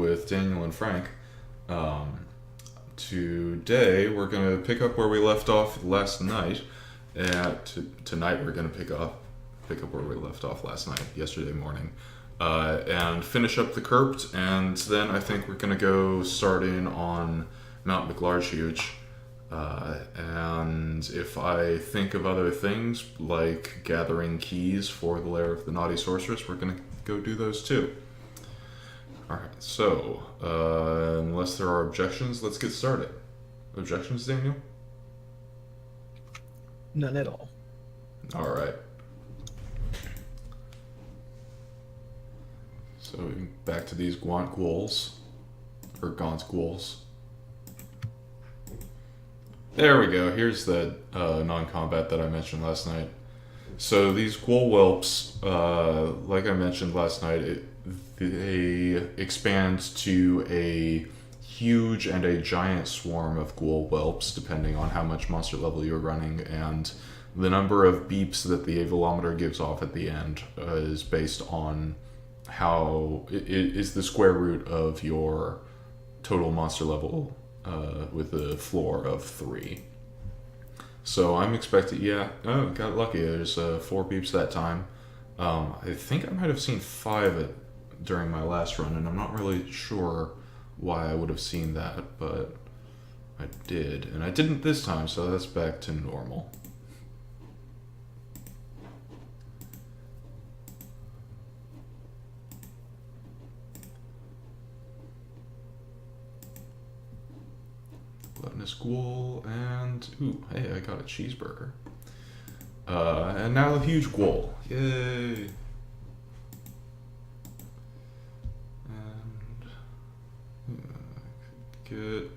with Daniel and Frank. Today we're gonna pick up where we left off last night. Tonight we're gonna pick up where we left off last night, yesterday morning, and finish up the Crypt. And then I think we're gonna go start in on Mount McLargehuge. And if I think of other things like gathering keys for the Lair of the Naughty Sorceress, we're gonna go do those too. Alright, so, unless there are objections, let's get started. Objections, Daniel? None at all. Alright. So, back to these Gaunt ghouls. Or Gaunt ghouls. There we go, here's the non-combat that I mentioned last night. So, these ghoul whelps, like I mentioned last night, they expand to a huge and a giant swarm of ghoul whelps, depending on how much monster level you're running, and the number of beeps that the avilometer gives off at the end is based on how it is the square root of your total monster level with a floor of 3. So I'm expecting, got lucky. There's 4 beeps that time. I think I might have seen 5 during my last run, and I'm not really sure why I would have seen that, but I did. And I didn't this time, so that's back to normal. Gluttonous ghoul, and ooh, hey, I got a cheeseburger. And now the huge ghoul. Yay! Get...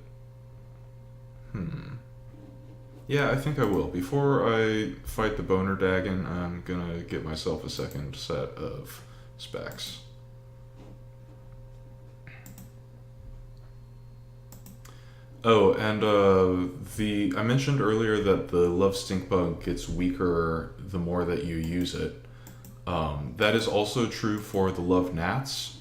Yeah, I think I will. Before I fight the Boner Dagon, I'm gonna get myself a second set of specs. Oh, and I mentioned earlier that the Love Stink Bug gets weaker the more that you use it. That is also true for the Love Gnats.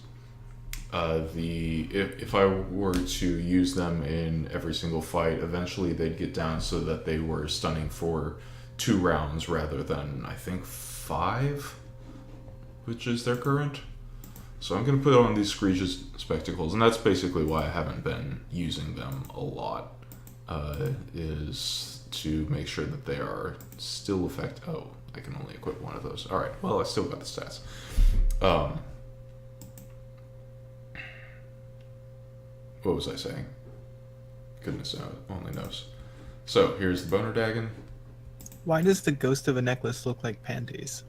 If I were to use them in every single fight, eventually they'd get down so that they were stunning for 2 rounds rather than, I think, 5, which is their current. So I'm going to put on these Screech's Spectacles, and that's basically why I haven't been using them a lot, is to make sure that they are still effective. Oh, I can only equip one of those. Alright, well, I still got the stats. What was I saying? Goodness only knows. So, here's the Boner Dagon. Why does the ghost of a necklace look like panties?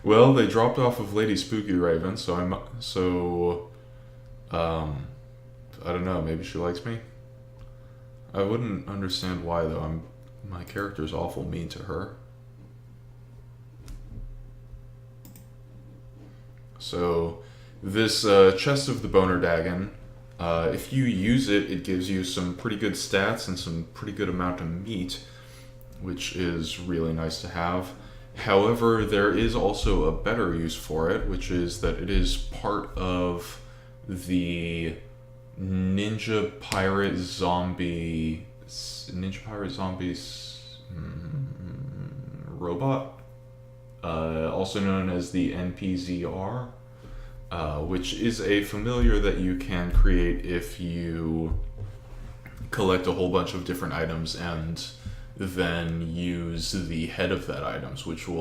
Well, they dropped off of Lady Spooky Raven, so I don't know, maybe she likes me? I wouldn't understand why, though. My character's awful mean to her. So, this Chest of the Boner Dagon, if you use it, it gives you some pretty good stats and some pretty good amount of meat, which is really nice to have. However, there is also a better use for it, which is that it is part of the Ninja Pirate Zombies robot, also known as the NPZR, which is a familiar that you can create if you collect a whole bunch of different items and then use the head of that items, which you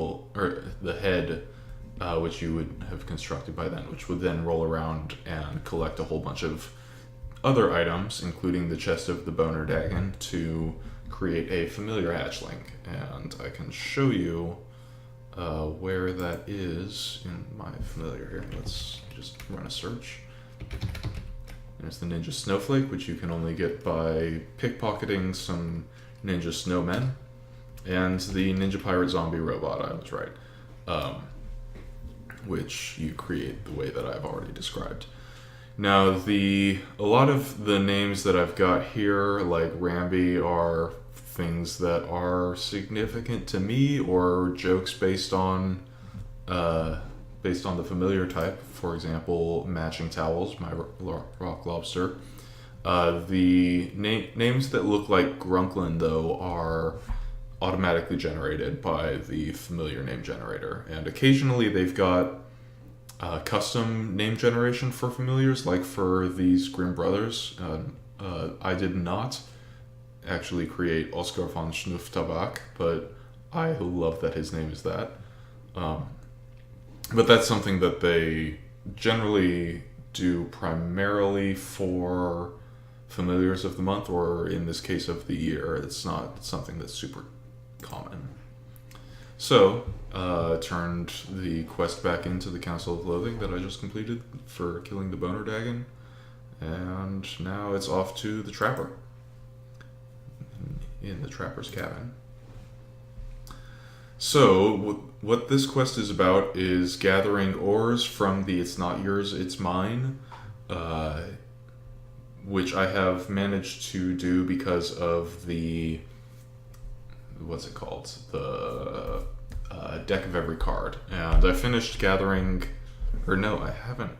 would have constructed by then, which would then roll around and collect a whole bunch of other items, including the Chest of the Boner Dagon, to create a familiar hatchling. And I can show you where that is in my familiar here. Let's just run a search. There's the Ninja Snowflake, which you can only get by pickpocketing some Ninja Snowmen, and the Ninja Pirate Zombie Robot, I was right, which you create the way that I've already described. Now, a lot of the names that I've got here, like Ramby, are things that are significant to me, or jokes based on based on the familiar type. For example, matching towels, my rock lobster. The names that look like Grunklin, though, are automatically generated by the familiar name generator. And occasionally they've got custom name generation for familiars, like for these Grimm brothers. I did not actually create Oscar von Schnupftabak, but I love that his name is that. But that's something that they generally do primarily for familiars of the month, or in this case of the year. It's not something that's super common. So, turned the quest back into the Council of Loathing that I just completed for killing the Boner Dagon, and now it's off to the Trapper in the Trapper's cabin. So, what this quest is about is gathering ores from the It's Not Yours, It's Mine, which I have managed to do because of the, what's it called? The deck of every card. And I finished gathering, or no, I haven't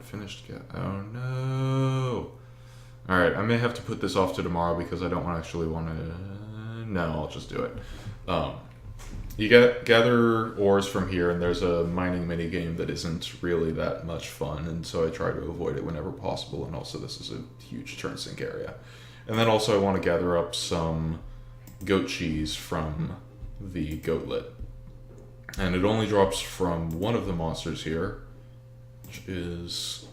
finished yet. Oh no. Alright, I may have to put this off to tomorrow because I don't actually want to... No, I'll just do it. You gather ores from here, and there's a mining minigame that isn't really that much fun, and so I try to avoid it whenever possible, and also this is a huge turn sink area. And then also I want to gather up some goat cheese from the goatlet. And it only drops from one of the monsters here, which is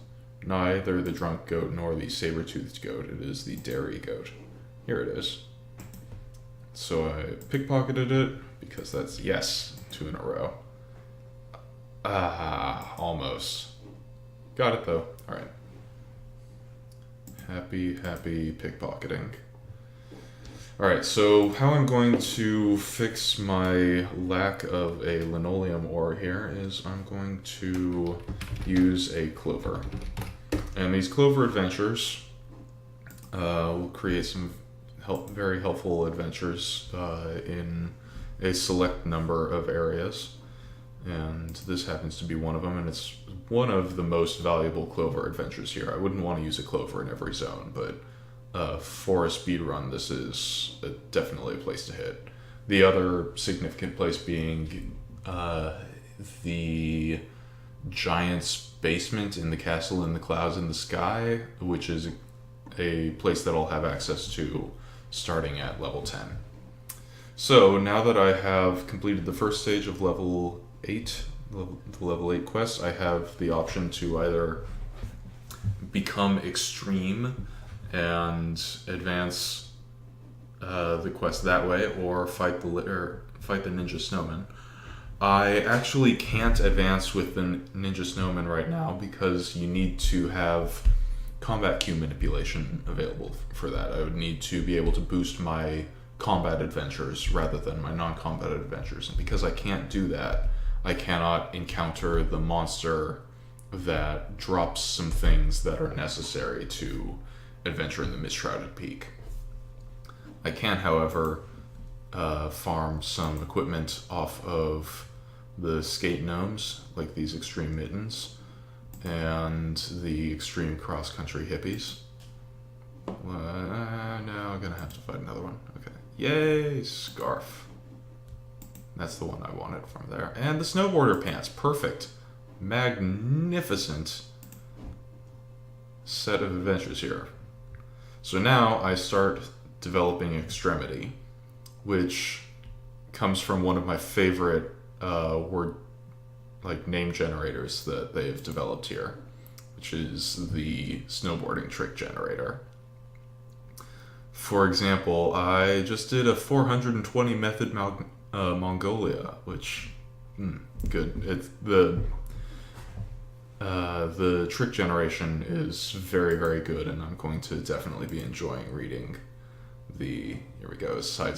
neither the drunk goat nor the saber-toothed goat. It is the dairy goat. Here it is. So I pickpocketed it, because that's, yes, 2 in a row. Almost. Got it though. Alright. Happy pickpocketing. Alright, so how I'm going to fix my lack of a linoleum ore here is I'm going to use a clover. And these clover adventures will create some very helpful adventures in a select number of areas. And this happens to be one of them, and it's one of the most valuable clover adventures here. I wouldn't want to use a clover in every zone, but for a speed run, this is definitely a place to hit. The other significant place being the Giant's basement in the Castle in the Clouds in the Sky, which is a place that I'll have access to starting at level 10. So now that I have completed the first stage of level 8, the level 8 quest, I have the option to either become extreme and advance the quest that way, or fight the ninja snowman. I actually can't advance with the ninja snowman right now because you need to have combat queue manipulation available for that. I would need to be able to boost my combat adventures rather than my non-combat adventures, and because I can't do that, I cannot encounter the monster that drops some things that are necessary to adventure in the Mist-Shrouded Peak. I can, however, farm some equipment off of the skate gnomes, like these extreme mittens, and the extreme cross-country hippies. Now I'm gonna have to fight another one. Okay. Yay, scarf. That's the one I wanted from there. And the snowboarder pants. Perfect. Magnificent set of adventures here. So now I start developing Extremity, which comes from one of my favorite name generators that they've developed here, which is the snowboarding trick generator. For example, I just did a 420 method Mongolia, which good. It's the trick generation is very, very good, and I'm going to definitely be enjoying reading the, here we go, side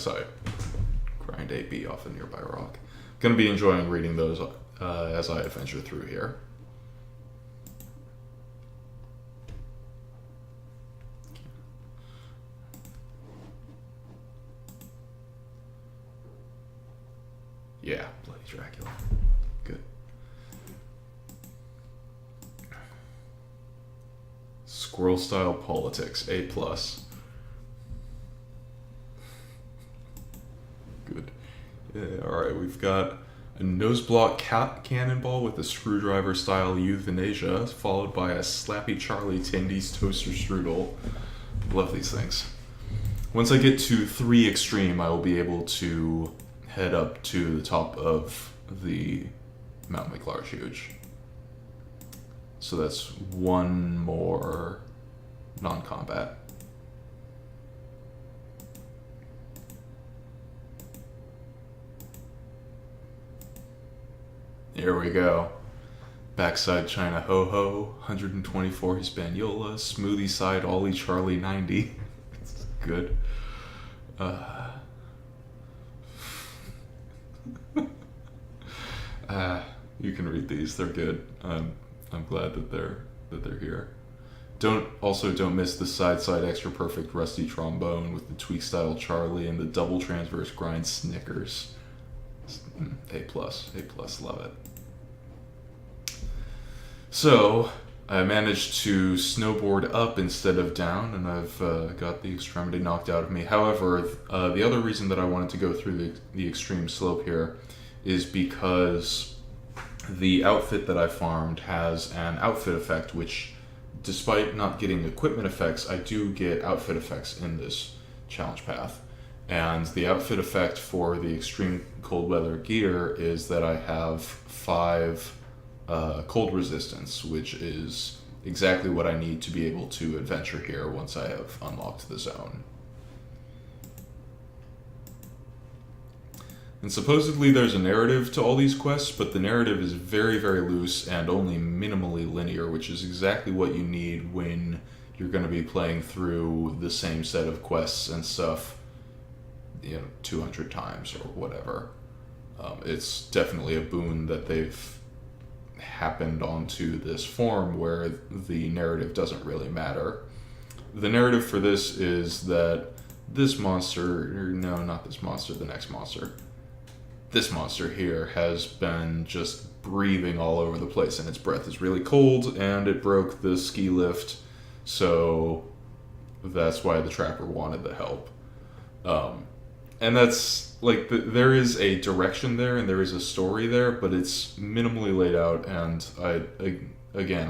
grind AB off a nearby rock. Going to be enjoying reading those as I adventure through here. Yeah, bloody Dracula. Squirrel style politics, A+. Good. Yeah, alright, we've got a nose block cannonball with a screwdriver style euthanasia, followed by a slappy Charlie Tindy's toaster strudel. Love these things. Once I get to 3 extreme, I will be able to head up to the top of the Mount Make Large Huge. So that's one more non-combat. Here we go. Backside China Ho Ho, 124 Hispaniola, Smoothie Side Ollie Charlie 90. It's good. You can read these. They're good. I'm glad that they're here. Don't miss the side extra perfect rusty trombone with the tweak style Charlie and the double transverse grind Snickers. A+, love it. So I managed to snowboard up instead of down, and I've got the extremity knocked out of me. However, the other reason that I wanted to go through the extreme slope here is because the outfit that I farmed has an outfit effect, which, despite not getting equipment effects, I do get outfit effects in this challenge path. And the outfit effect for the extreme cold weather gear is that I have 5 cold resistance, which is exactly what I need to be able to adventure here once I have unlocked the zone. And supposedly there's a narrative to all these quests, but the narrative is very, very loose and only minimally linear, which is exactly what you need when you're going to be playing through the same set of quests and stuff, 200 times or whatever. It's definitely a boon that they've happened onto this form where the narrative doesn't really matter. The narrative for this is that this monster, no, not this monster, the next monster. This monster here has been just breathing all over the place, and its breath is really cold, and it broke the ski lift, so that's why the trapper wanted the help. And that's, like, there is a direction there, and there is a story there, but it's minimally laid out, and I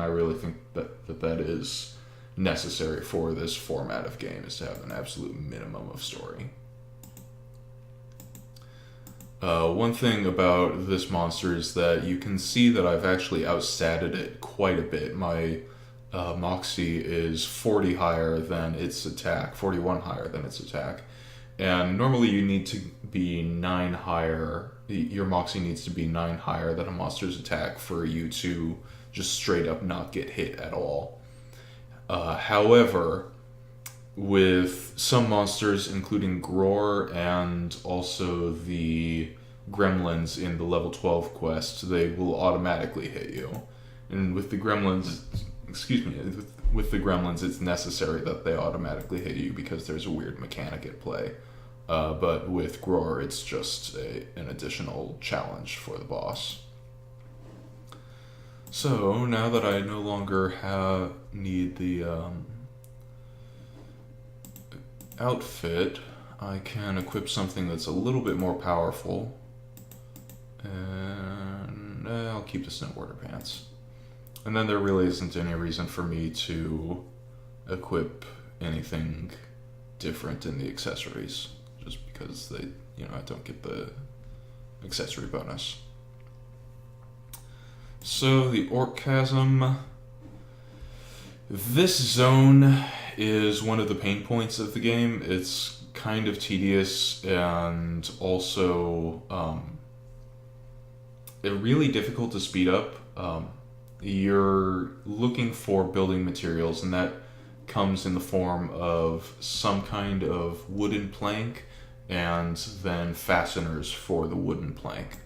really think that is necessary for this format of game, is to have an absolute minimum of story. One thing about this monster is that you can see that I've actually outstatted it quite a bit. My Moxie is 40 higher than its attack, 41 higher than its attack. And normally you need to be 9 higher, your Moxie needs to be 9 higher than a monster's attack for you to just straight up not get hit at all. However, with some monsters, including Gror and also the gremlins in the level 12 quest, they will automatically hit you. And with the gremlins, with the gremlins, it's necessary that they automatically hit you because there's a weird mechanic at play. But with Gror, it's just an additional challenge for the boss. So now that I no longer need the outfit, I can equip something that's a little bit more powerful, and I'll keep the snowboarder pants. And then there really isn't any reason for me to equip anything different in the accessories, just because I don't get the accessory bonus. So the York Chasm. This zone is one of the pain points of the game. It's kind of tedious and also really difficult to speed up. You're looking for building materials, and that comes in the form of some kind of wooden plank and then fasteners for the wooden plank.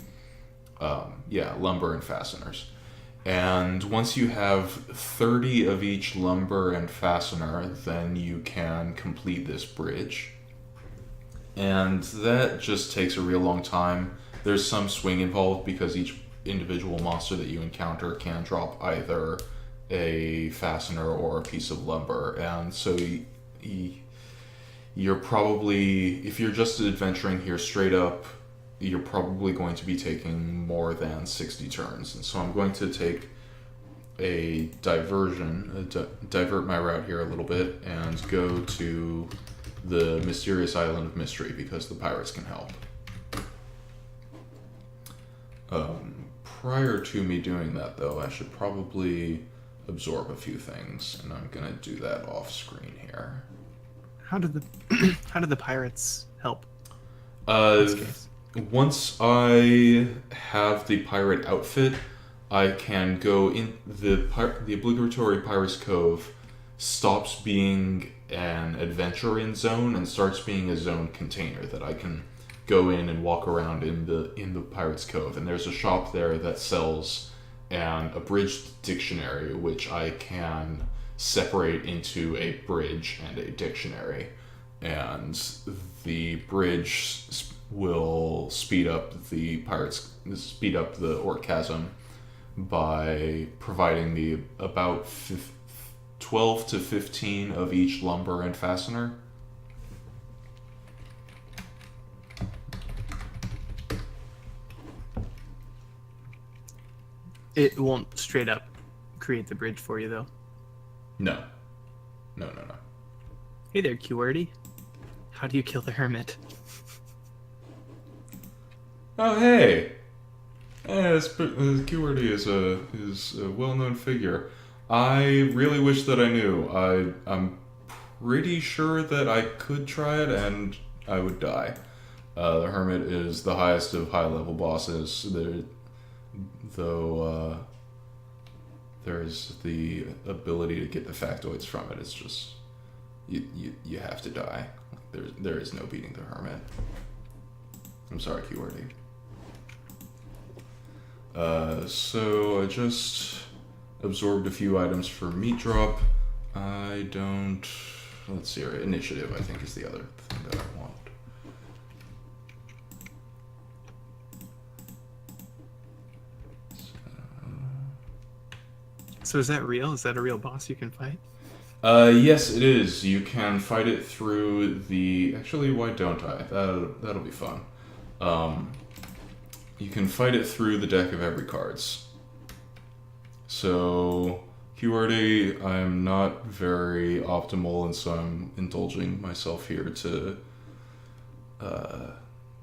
Lumber and fasteners. And once you have 30 of each lumber and fastener, then you can complete this bridge. And that just takes a real long time. There's some swing involved because each individual monster that you encounter can drop either a fastener or a piece of lumber, and so you're probably, if you're just adventuring here straight up, you're probably going to be taking more than 60 turns. And so I'm going to take a diversion, divert my route here a little bit, and go to the mysterious island of mystery because the pirates can help. Prior to me doing that, though, I should probably absorb a few things, and I'm gonna do that off screen here. How did the how did the pirates help? In Uh, this case? Once I have the pirate outfit, I can go in the obligatory Pirate's Cove stops being an adventure-in zone and starts being a zone container that I can go in and walk around in the Pirate's Cove. And there's a shop there that sells an abridged dictionary, which I can separate into a bridge and a dictionary. And the bridge will speed up the York Chasm by providing me about 12 to 15 of each lumber and fastener. It won't straight up create the bridge for you, though. No. No. Hey there, QWERTY. How do you kill the hermit? Oh, hey! QWERTY is a well-known figure. I really wish that I knew. I'm pretty sure that I could try it and I would die. The Hermit is the highest of high-level bosses, though there's the ability to get the factoids from it. It's just, you have to die. There is no beating the Hermit. I'm sorry, QWERTY. So I just absorbed a few items for meat drop. Let's see, initiative I think is the other thing that I want. So is that real? Is that a real boss you can fight? Yes, it is. You can fight it through actually, why don't I? That'll be fun. You can fight it through the deck of every cards. So, QWERTY, I'm not very optimal, and so I'm indulging myself here to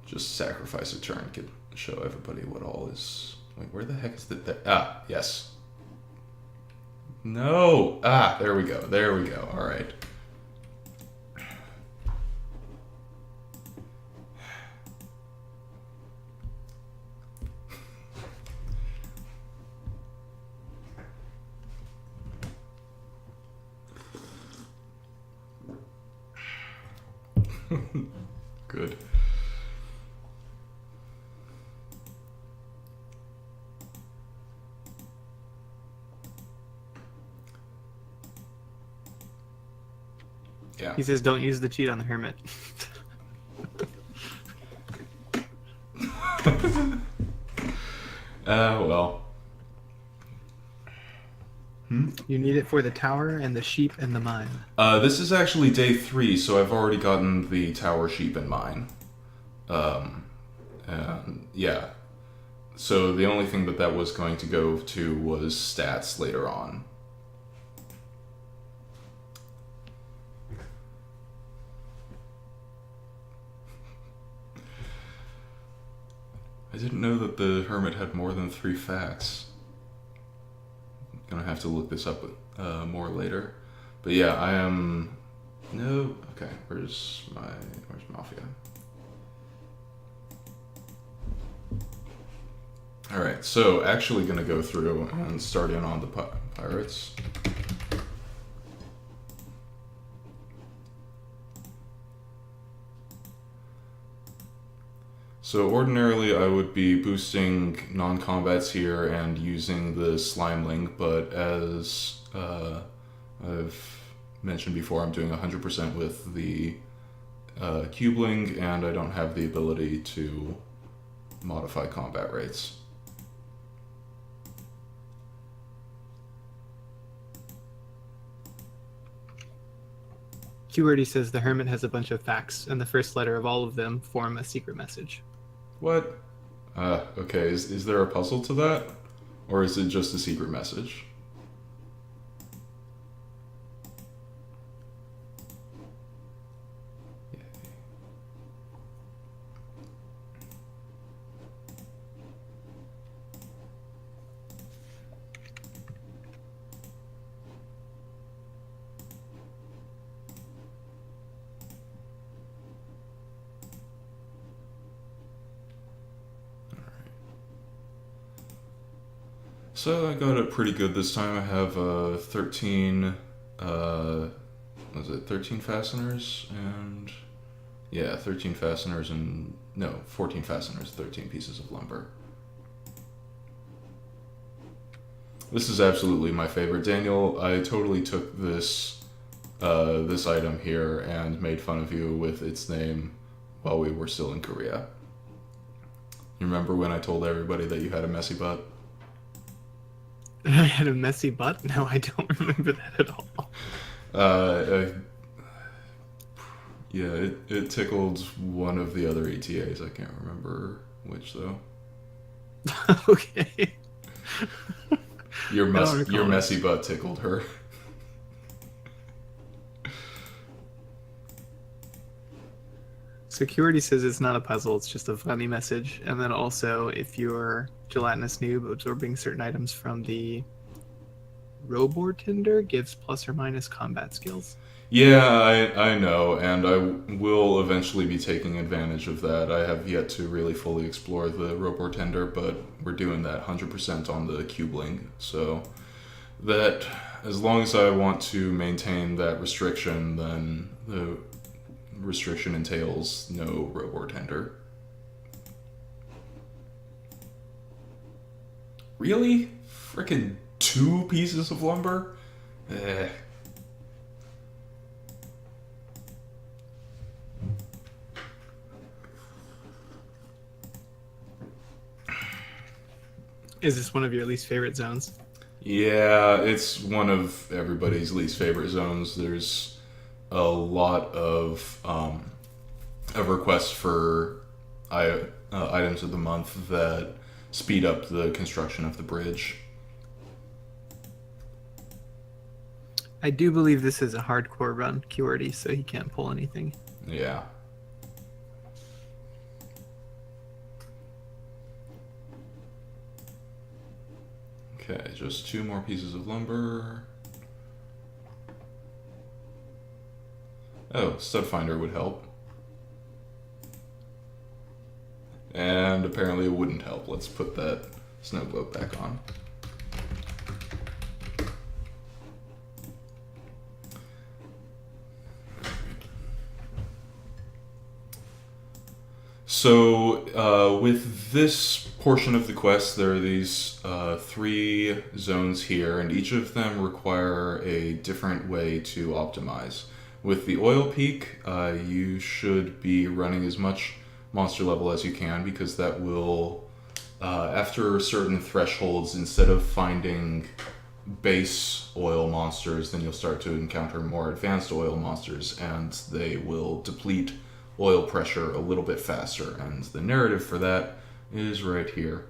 just sacrifice a turn, show everybody what all is. Wait, where the heck is yes. No! There we go. All right. Good. Yeah. He says don't use the cheat on the hermit. Well. You need it for the tower and the sheep and the mine. This is actually day 3, so I've already gotten the tower, sheep, and mine. And yeah. So the only thing that was going to go to was stats later on. I didn't know that the Hermit had more than 3 facts. I'm gonna have to look this up more later. But yeah, I am... No... Okay, where's Mafia? Alright, so actually gonna go through and start in on the pirates. So ordinarily I would be boosting non-combats here and using the Slimeling, but as I've mentioned before, I'm doing 100% with the Cubeling, and I don't have the ability to modify combat rates. QWERTY says the hermit has a bunch of facts, and the first letter of all of them form a secret message. What? Okay, is there a puzzle to that? Or is it just a secret message? So I got it pretty good this time. I have 13, was it 13 fasteners and, yeah, 13 fasteners and, no, 14 fasteners, 13 pieces of lumber. This is absolutely my favorite. Daniel, I totally took this item here and made fun of you with its name while we were still in Korea. You remember when I told everybody that you had a messy butt? I had a messy butt? No, I don't remember that at all. Yeah, it tickled one of the other ETAs. I can't remember which, though. Okay. Your messy butt tickled her. So QWERTY says it's not a puzzle, it's just a funny message. And then also, if you're gelatinous noob, absorbing certain items from the Robortender gives plus or minus combat skills. Yeah, I know, and I will eventually be taking advantage of that. I have yet to really fully explore the Robortender, but we're doing that 100% on the Cubling. So that, as long as I want to maintain that restriction, then the restriction entails no Robortender. Really? Frickin' 2 pieces of lumber? Eh. Is this one of your least favorite zones? Yeah, it's one of everybody's least favorite zones. There's a lot of requests for items of the month that speed up the construction of the bridge. I do believe this is a hardcore run, QWERTY, so he can't pull anything. Yeah. Okay, just 2 more pieces of lumber. Oh, stud finder would help. And apparently it wouldn't help. Let's put that snow globe back on. So, with this portion of the quest, there are these 3 zones here, and each of them require a different way to optimize. With the oil peak, you should be running as much monster level as you can, because that will, after certain thresholds, instead of finding base oil monsters, then you'll start to encounter more advanced oil monsters, and they will deplete oil pressure a little bit faster, and the narrative for that is right here.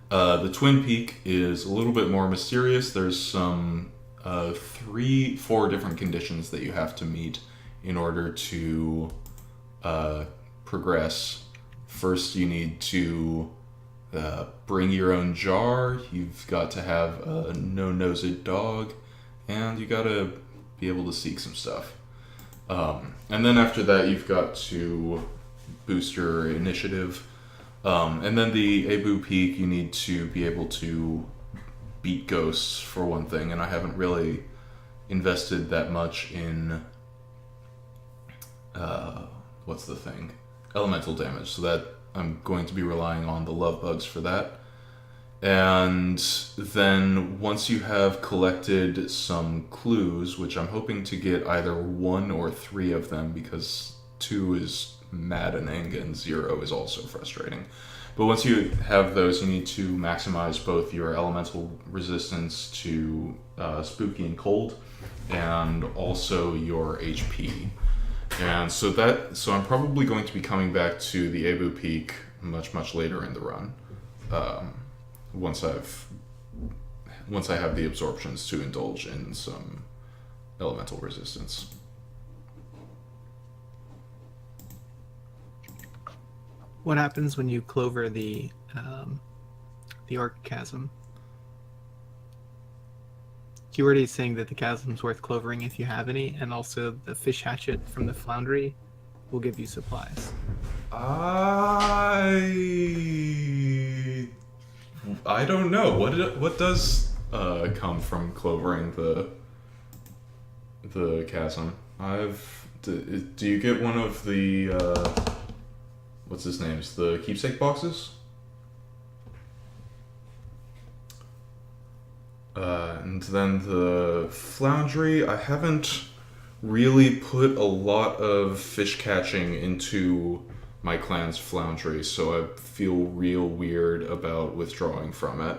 The Twin Peak is a little bit more mysterious. There's some 4 different conditions that you have to meet in order to progress. First, you need to bring your own jar, you've got to have a no-nosed dog, and you gotta be able to seek some stuff. And then after that, you've got to boost your initiative. And then the Abu Peak, you need to be able to beat ghosts, for one thing, and I haven't really invested that much in, what's the thing? Elemental damage, so that I'm going to be relying on the love bugs for that. And then once you have collected some clues, which I'm hoping to get either 1 or 3 of them, because 2 is maddening and 0 is also frustrating. But once you have those, you need to maximize both your elemental resistance to spooky and cold, and also your HP. And so I'm probably going to be coming back to the Abu Peak much later in the run, once I have the absorptions to indulge in some elemental resistance. What happens when you clover the York Chasm? Keyword is saying that the chasm's worth clovering if you have any, and also the fish hatchet from the foundry will give you supplies. I don't know what does come from clovering the chasm. Do you get one of the what's his name's, the keepsake boxes? And then the Floundry, I haven't really put a lot of fish catching into my clan's Floundry, so I feel real weird about withdrawing from it.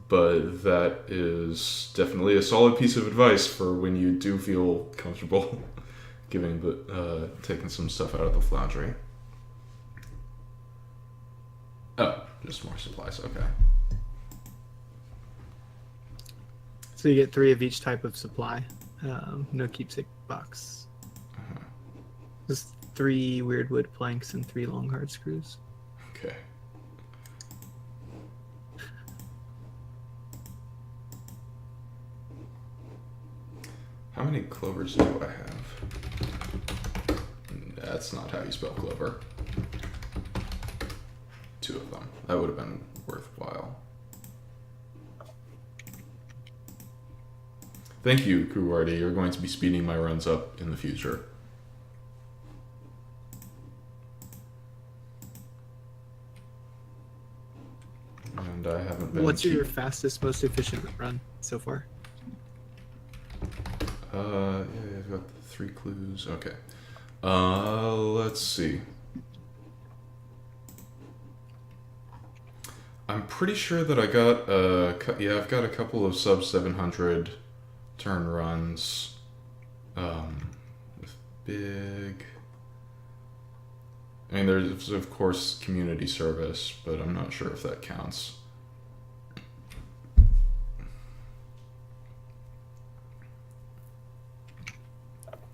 But that is definitely a solid piece of advice for when you do feel comfortable taking some stuff out of the Floundry. Oh, just more supplies, okay. So you get 3 of each type of supply. No keepsake box. Just 3 weird wood planks and 3 long hard screws. Okay. How many clovers do I have? That's not how you spell clover. 2 of them. That would have been worthwhile. Thank you, Kuwardi. You're going to be speeding my runs up in the future. And I haven't been... What's your fastest, most efficient run so far? Yeah, I've got the 3 clues. Okay. Let's see. I'm pretty sure that I got I've got a couple of sub 700 turn runs with big... I mean, there's of course community service, but I'm not sure if that counts.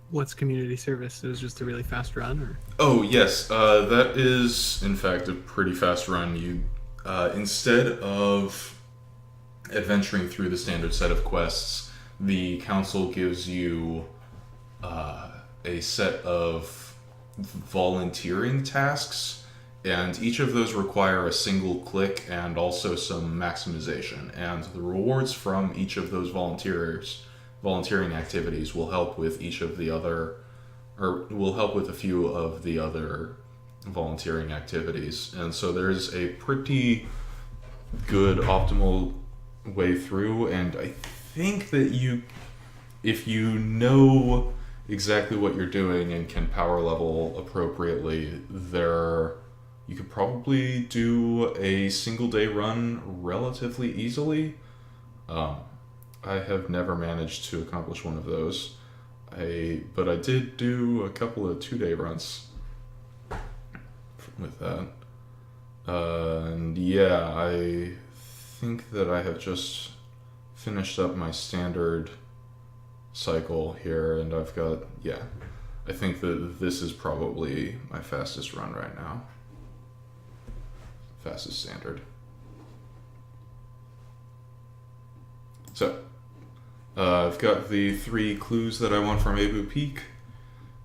What's community service? It was just a really fast run, or? Oh yes, that is in fact a pretty fast run. You instead of adventuring through the standard set of quests, the council gives you a set of volunteering tasks, and each of those require a single click and also some maximization. And the rewards from each of those volunteering activities will help with each of the other, or will help with a few of the other volunteering activities. And so there's a pretty good optimal way through, and I think that if you know exactly what you're doing and can power level appropriately, you could probably do a single day run relatively easily. I have never managed to accomplish one of those. But I did do a couple of 2-day runs with that. And yeah, I think that I have just finished up my standard cycle here, and I think that this is probably my fastest run right now. Fastest standard. So, I've got the 3 clues that I want from Abu Peak,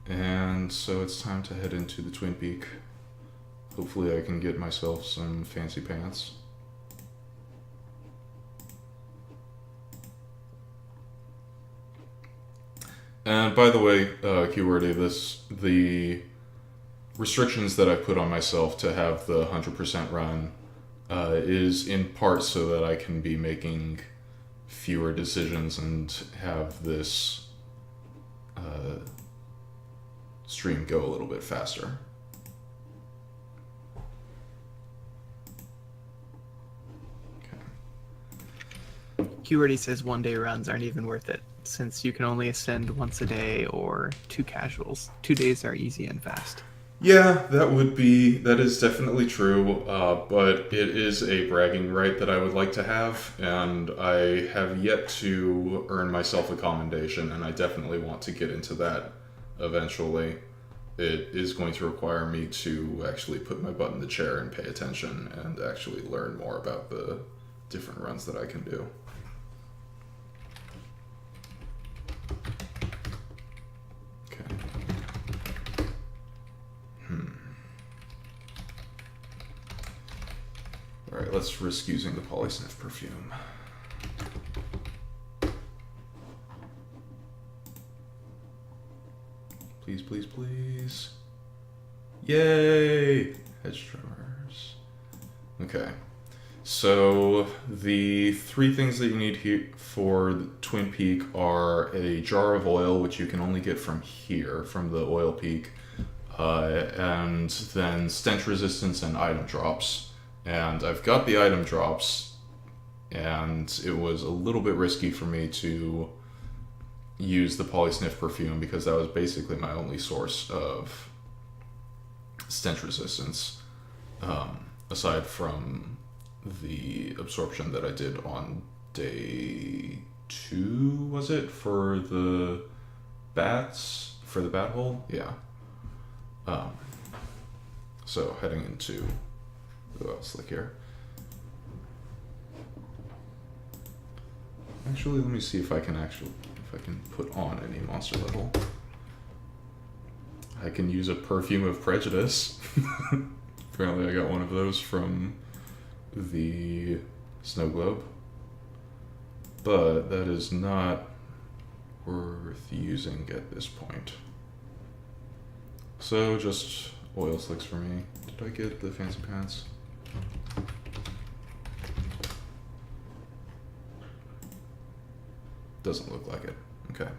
and so it's time to head into the Twin Peak. Hopefully I can get myself some fancy pants. And by the way, Qwordy, the restrictions that I put on myself to have the 100% run is in part so that I can be making fewer decisions and have this stream go a little bit faster. Q already says 1-day runs aren't even worth it, since you can only ascend once a day or 2 casuals. 2 days are easy and fast. Yeah, that is definitely true, but it is a bragging right that I would like to have, and I have yet to earn myself a commendation, and I definitely want to get into that eventually. It is going to require me to actually put my butt in the chair and pay attention and actually learn more about the different runs that I can do. Alright, let's risk using the polysniff perfume. Please, please, please. Yay! Hedge trimmers. Okay. So, the 3 things that you need here for the Twin Peak are a jar of oil, which you can only get from here, from the oil peak, and then stench resistance and item drops. And I've got the item drops, and it was a little bit risky for me to use the polysniff perfume because that was basically my only source of stench resistance, aside from the absorption that I did on day 2, was it? For the bats? For the bat hole? Yeah. So heading into... Who else? Like here. Actually, let me see if I can put on any monster level. I can use a perfume of prejudice. Apparently, I got one of those from the snow globe, but that is not worth using at this point. So just oil slicks for me. Did I get the fancy pants? Doesn't look like it. Okay.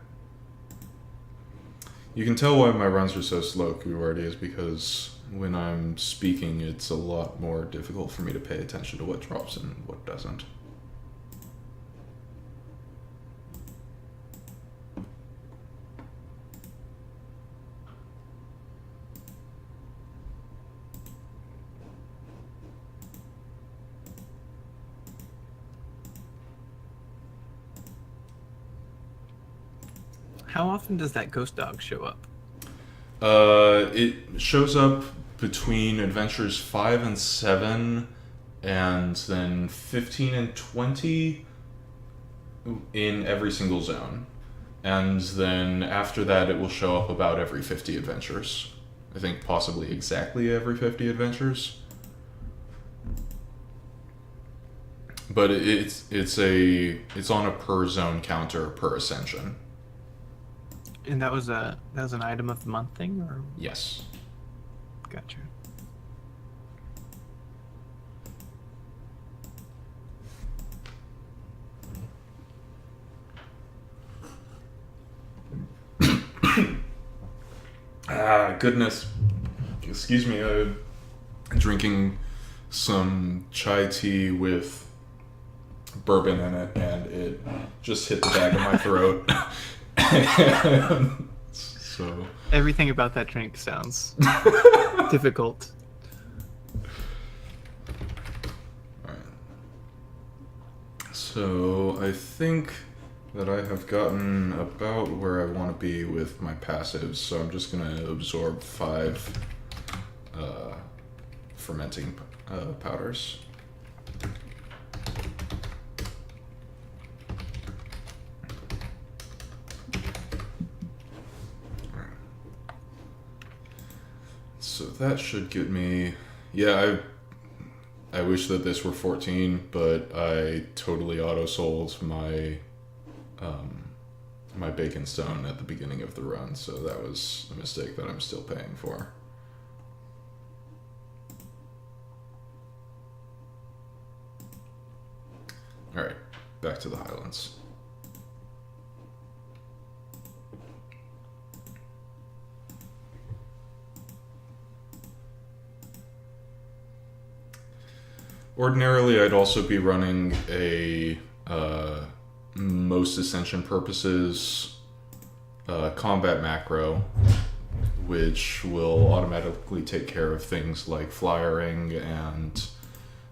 You can tell why my runs are so slow, Kuwardi, is because when I'm speaking, it's a lot more difficult for me to pay attention to what drops and what doesn't. How often does that ghost dog show up? It shows up between adventures 5 and 7, and then 15 and 20 in every single zone. And then after that, it will show up about every 50 adventures. I think possibly exactly every 50 adventures. But it's on a per zone counter per ascension. And that was an item of the month thing, or? Yes. Gotcha. Goodness. Excuse me, drinking some chai tea with bourbon in it, and it just hit the back of my throat. So Everything about that drink sounds difficult. Alright. So I think that I have gotten about where I want to be with my passives, so I'm just going to absorb 5 fermenting powders. So that should get me... Yeah, I wish that this were 14, but I totally auto-sold my my bacon stone at the beginning of the run, so that was a mistake that I'm still paying for. Alright, back to the Highlands. Ordinarily, I'd also be running a most ascension purposes combat macro, which will automatically take care of things like flyering and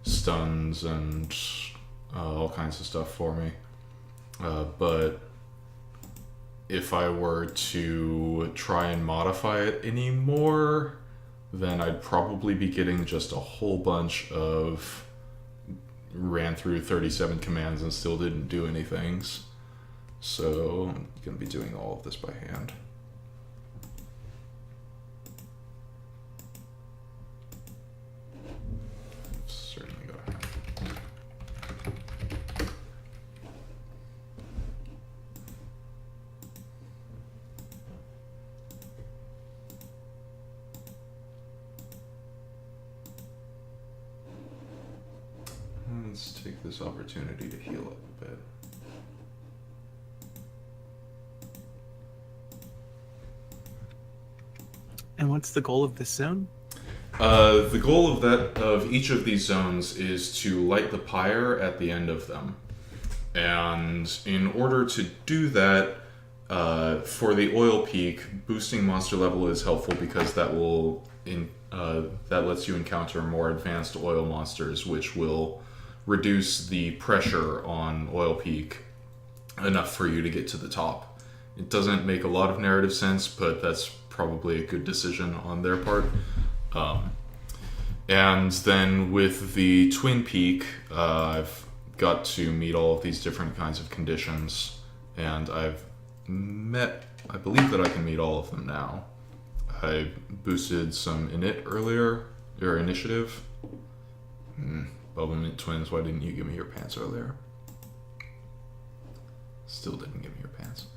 stuns and all kinds of stuff for me. But if I were to try and modify it anymore, then I'd probably be getting just a whole bunch of ran through 37 commands and still didn't do anything. So I'm going to be doing all of this by hand. Certainly got to have. Let's take this opportunity to heal up a bit. And what's the goal of this zone? The goal of each of these zones is to light the pyre at the end of them. And in order to do that, for the oil peak, boosting monster level is helpful because that lets you encounter more advanced oil monsters, which will reduce the pressure on oil peak enough for you to get to the top. It doesn't make a lot of narrative sense, but that's probably a good decision on their part. And then with the Twin Peak, I've got to meet all of these different kinds of conditions, and I believe that I can meet all of them now. I boosted some init earlier, or initiative. Bubblemint Twins, why didn't you give me your pants earlier? Still didn't give me your pants.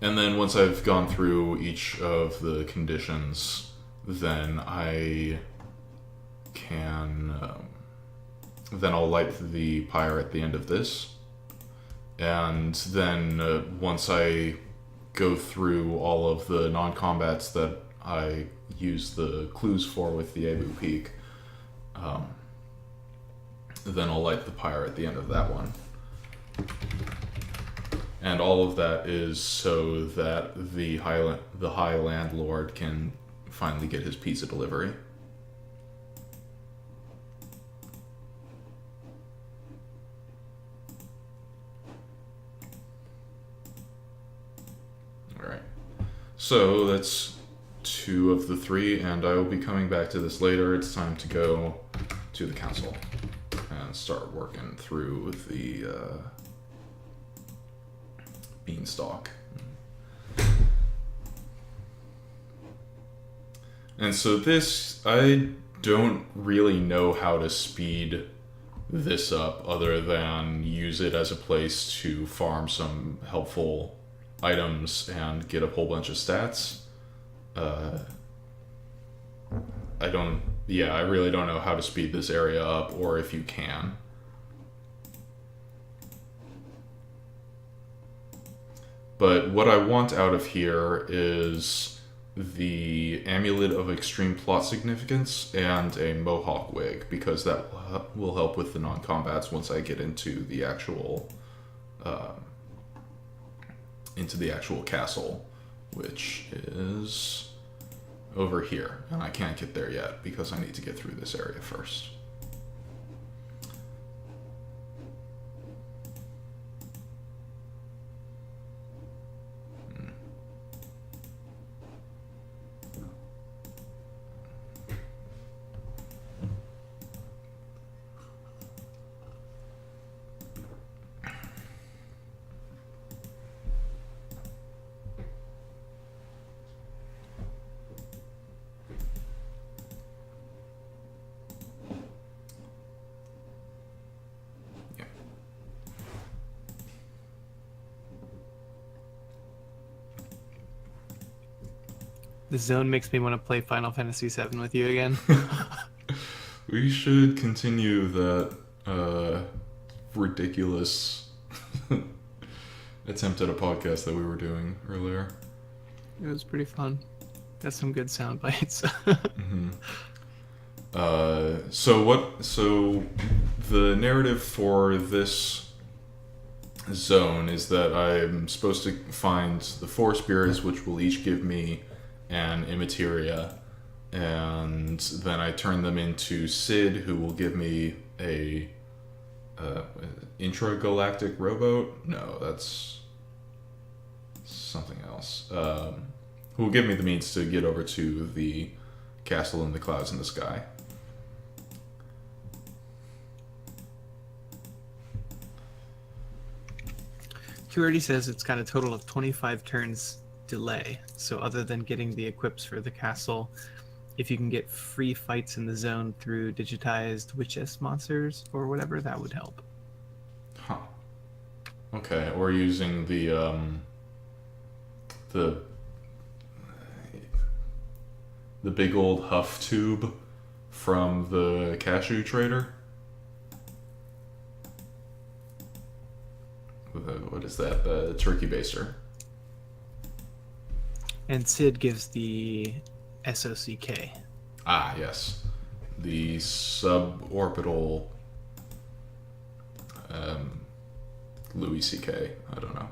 And then once I've gone through each of the conditions, then I can... then I'll light the pyre at the end of this. And then once I go through all of the non-combats that I use the clues for with the Abu Peak, then I'll light the pyre at the end of that one. And all of that is so that the High Landlord can finally get his pizza delivery. Alright. So that's 2 of the 3, and I will be coming back to this later. It's time to go to the council and start working through the beanstalk. And so this, I don't really know how to speed this up other than use it as a place to farm some helpful items and get a whole bunch of stats. I really don't know how to speed this area up, or if you can. But what I want out of here is the Amulet of Extreme Plot Significance and a Mohawk Wig, because that will help with the non-combats once I get into the actual castle, which is over here, and I can't get there yet because I need to get through this area first. The zone makes me want to play Final Fantasy VII with you again. We should continue that ridiculous attempt at a podcast that we were doing earlier. It was pretty fun. Got some good sound bites. Mm-hmm. So the narrative for this zone is that I'm supposed to find the four spirits, which will each give me an immateria, and then I turn them into Sid, who will give me a intragalactic rowboat. No, that's something else. Who will give me the means to get over to the castle in the clouds in the sky. Curity says it's got a total of 25 turns delay. So other than getting the equips for the castle, if you can get free fights in the zone through digitized witch-esque monsters or whatever, that would help. Huh. Okay, or using the big old huff tube from the cashew trader. What is that? The turkey baster. And Sid gives the SOCK. Ah, yes. The suborbital Louis C.K. I don't know.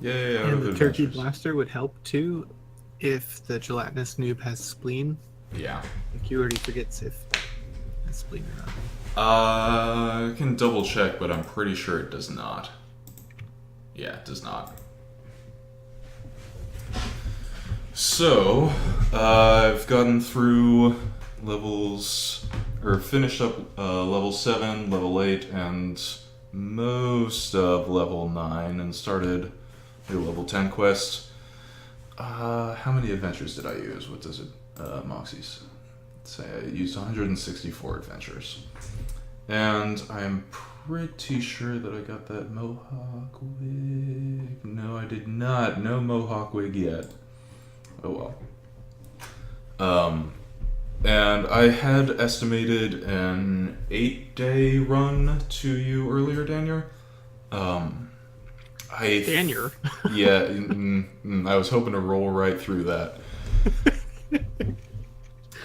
Yeah. And the turkey blaster would help too if the gelatinous noob has spleen. Yeah. Like you already forgets if that has spleen or not. I can double check, but I'm pretty sure it does not. Yeah, it does not. So, I've gotten through levels, or finished up level 7, level 8, and most of level 9, and started a level 10 quest. How many adventures did I use? What does it, Moxie's say? I used 164 adventures. And I'm pretty sure that I got that mohawk wig. No, I did not. No mohawk wig yet. Oh well. And I had estimated an 8-day run to you earlier, Daniel. Daniel? Yeah, I was hoping to roll right through that.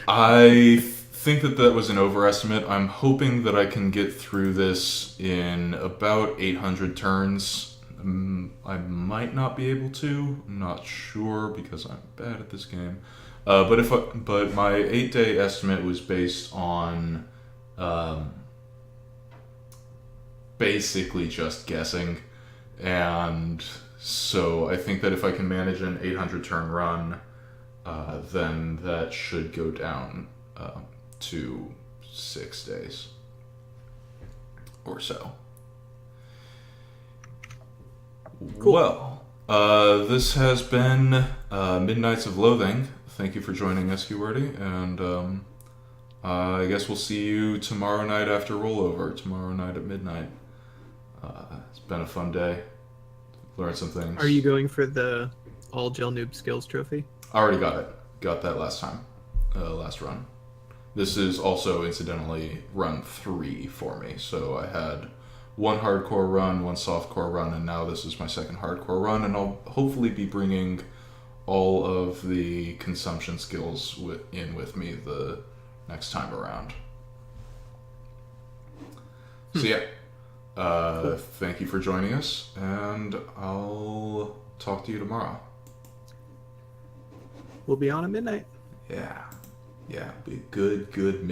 I think that was an overestimate. I'm hoping that I can get through this in about 800 turns. I might not be able to. I'm not sure because I'm bad at this game. But my 8-day estimate was based on basically just guessing, and so I think that if I can manage an 800 turn run, then that should go down to 6 days or so. Cool. Well, this has been Midnights of Loathing. Thank you for joining us, Qwerty, and I guess we'll see you tomorrow night after rollover, tomorrow night at midnight. It's been a fun day. Learned some things. Are you going for the All Gel Noob Skills trophy? I already got it. Got that last time. Last run. This is also, incidentally, run 3 for me. So I had one hardcore run, one softcore run, and now this is my second hardcore run, and I'll hopefully be bringing all of the consumption skills in with me the next time around. So yeah, cool. Thank you for joining us, and I'll talk to you tomorrow. We'll be on at midnight. Yeah, be a good midnight.